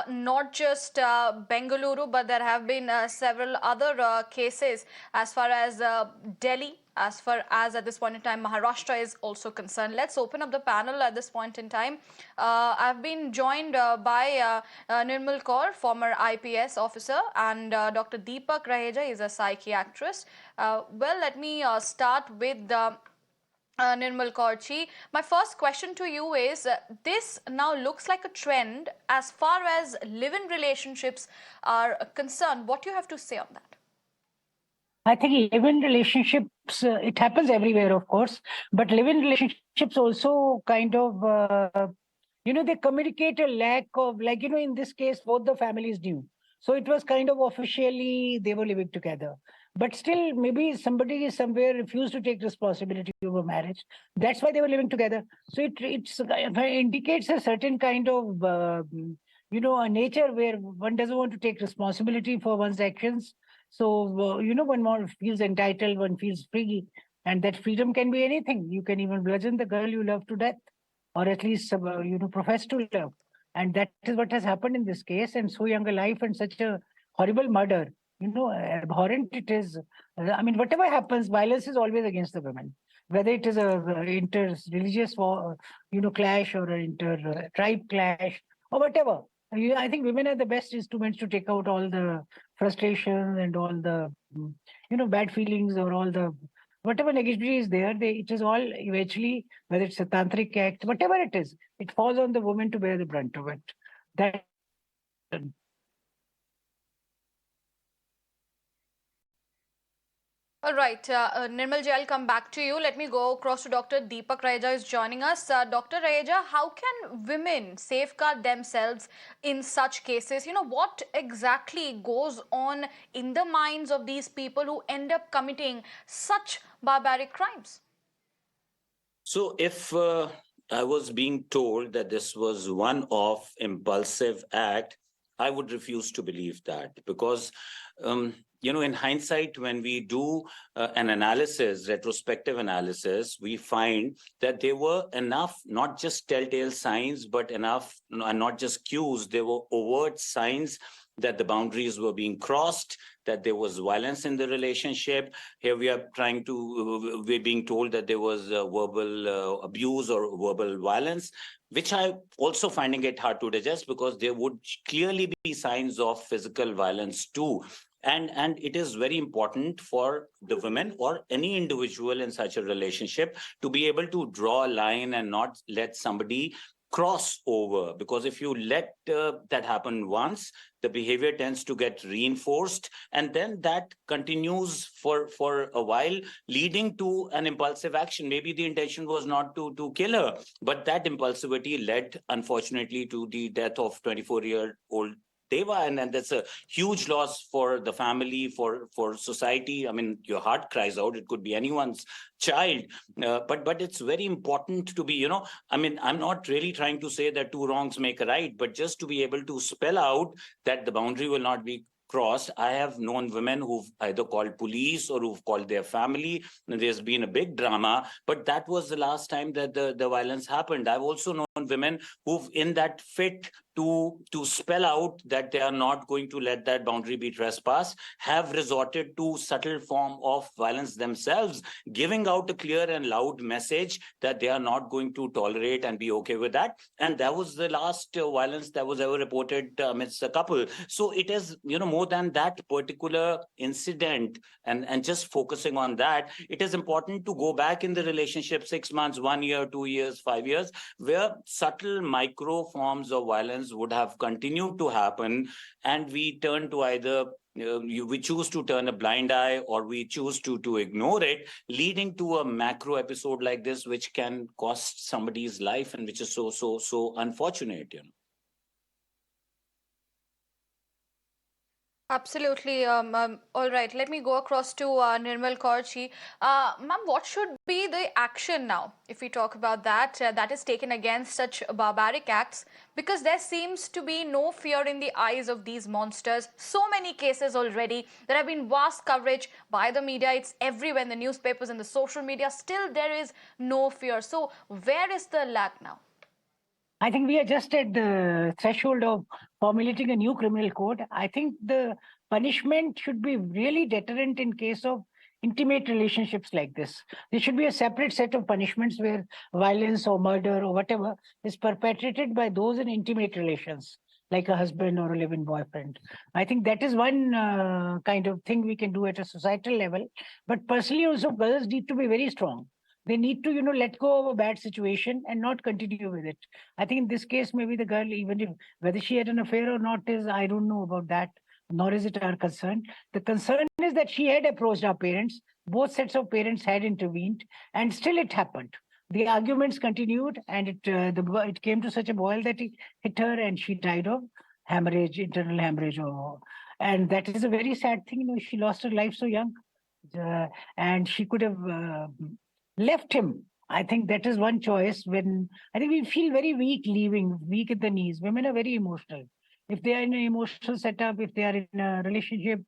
not just Bengaluru, but there have been several other cases as far as Delhi, as far as at this point in time Maharashtra is also concerned. Let's open up the panel at this point in time. I've been joined by Nirmal Kaur, former IPS officer, and Dr. Deepak Raheja is a psychiatrist. Well, let me start with Nirmal Kaurji. My first question to you is this now looks like a trend as far as live-in relationships are concerned. What do you have to say on that? I think live-in relationships, it happens everywhere, of course, but live-in relationships also kind of, they communicate a lack of, in this case, both the families knew. So it was kind of officially they were living together. But still, maybe somebody somewhere refused to take responsibility over marriage. That's why they were living together. So it indicates a certain kind of, a nature where one doesn't want to take responsibility for one's actions. So, one more feels entitled, one feels free. And that freedom can be anything. You can even bludgeon the girl you love to death, or at least, profess to love. And that is what has happened in this case. And so young a life and such a horrible murder, abhorrent it is. I mean, whatever happens, violence is always against the women. Whether it is a inter-religious, clash or an inter-tribe clash or whatever. I think women are the best instruments to take out all the frustration and all the, bad feelings or all the whatever negativity is there. It is all eventually, whether it's a tantric act, whatever it is, it falls on the woman to bear the brunt of it. That. All right, Nirmal ji, I'll come back to you. Let me go across to Dr. Deepak Raheja, who is joining us. Dr. Raheja, how can women safeguard themselves in such cases? What exactly goes on in the minds of these people who end up committing such barbaric crimes? So if I was being told that this was one-off impulsive act, I would refuse to believe that, because in hindsight, when we do an analysis, retrospective analysis, we find that there were enough, not just telltale signs, but enough, and not just cues, there were overt signs that the boundaries were being crossed, that there was violence in the relationship. Here we're being told that there was verbal abuse or verbal violence, which I also finding it hard to digest, because there would clearly be signs of physical violence too. And it is very important for the women or any individual in such a relationship to be able to draw a line and not let somebody cross over, because if you let that happen once, the behavior tends to get reinforced, and then that continues for a while, leading to an impulsive action. Maybe the intention was not to kill her, but that impulsivity led, unfortunately, to the death of 24-year-old Deva, and that's a huge loss for the family, for society. I mean, your heart cries out. It could be anyone's child, but it's very important to be, I mean, I'm not really trying to say that two wrongs make a right, but just to be able to spell out that the boundary will not be crossed. I have known women who've either called police or who've called their family. There's been a big drama, but that was the last time that the violence happened. I've also known women who've, in that fit to spell out that they are not going to let that boundary be trespassed, have resorted to subtle form of violence themselves, giving out a clear and loud message that they are not going to tolerate and be okay with that. And that was the last violence that was ever reported amidst a couple. So it is, more than that particular incident, and just focusing on that, it is important to go back in the relationship 6 months, 1 year, 2 years, 5 years, where subtle micro forms of violence would have continued to happen, and we turn to either we choose to turn a blind eye, or we choose to ignore it, leading to a macro episode like this, which can cost somebody's life, and which is so unfortunate. Absolutely. All right. Let me go across to Nirmal Kaur. Ma'am, what should be the action now, if we talk about that, that is taken against such barbaric acts? Because there seems to be no fear in the eyes of these monsters. So many cases already. There have been vast coverage by the media. It's everywhere in the newspapers and the social media. Still, there is no fear. So where is the lack now? I think we are just at the threshold of formulating a new criminal code. I think the punishment should be really deterrent in case of intimate relationships like this. There should be a separate set of punishments where violence or murder or whatever is perpetrated by those in intimate relations, like a husband or a live-in boyfriend. I think that is one kind of thing we can do at a societal level. But personally, also, girls need to be very strong. They need to, let go of a bad situation and not continue with it. I think in this case, maybe the girl, even if whether she had an affair or not, is I don't know about that, nor is it our concern. The concern is that she had approached our parents. Both sets of parents had intervened, and still it happened. The arguments continued, and it came to such a boil that it hit her, and she died of hemorrhage, internal hemorrhage, and that is a very sad thing. She lost her life so young, and she could have left him. I think that is one choice. When I think we feel very weak leaving, weak at the knees. Women are very emotional. If they are in an emotional setup, if they are in a relationship,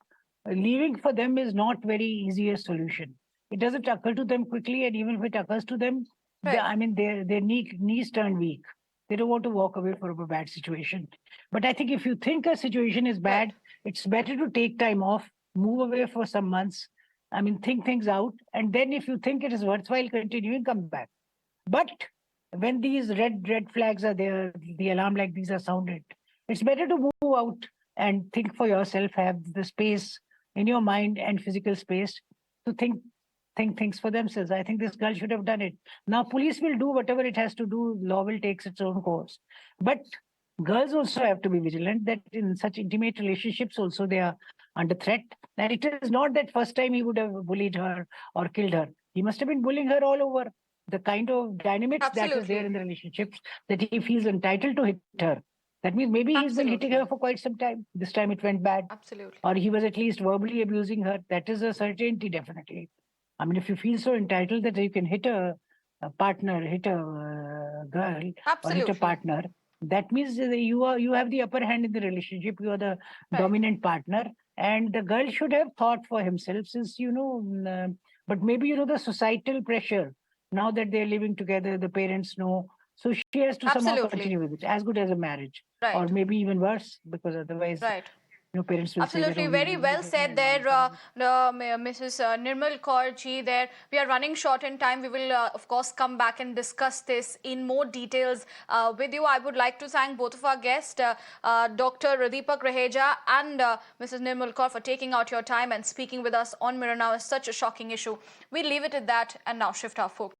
leaving for them is not very easy a solution. It doesn't occur to them quickly, and even if it occurs to them, Right. their knees turn weak. They don't want to walk away from a bad situation. But I think if you think a situation is bad, Right. it's better to take time off, move away for some months. Think things out, and then if you think it is worthwhile continuing, come back. But when these red flags are there, the alarm like these are sounded, it's better to move out and think for yourself, have the space in your mind and physical space to think things for themselves. I think this girl should have done it. Now police will do whatever it has to do, law will take its own course. But girls also have to be vigilant that in such intimate relationships also they are under threat. And it is not that first time he would have bullied her or killed her. He must have been bullying her all over. The kind of dynamics that is there Absolutely. in the relationships, that he feels entitled to hit her. That means maybe he's been hitting her Absolutely. for quite some time. This time it went bad. Absolutely. Or he was at least verbally abusing her. That is a certainty, definitely. If you feel so entitled that you can hit a partner, hit a girl, or hit a Absolutely. partner, that means that you have the upper hand in the relationship. You are the Right. dominant partner, and the girl should have thought for himself, since but maybe the societal pressure. Now that they're living together, the parents know, so she has to somehow Absolutely. continue with it, as good as a marriage, or Right. maybe even worse, because otherwise, Right. parents will say that, Absolutely, oh, very well said there, Mrs. Nirmal Kaur ji. There, we are running short in time. We will, of course, come back and discuss this in more details with you. I would like to thank both of our guests, Doctor Deepak Raheja and Mrs. Nirmal Kaur, for taking out your time and speaking with us on Mirror Now. Is such a shocking issue. We leave it at that and now shift our focus.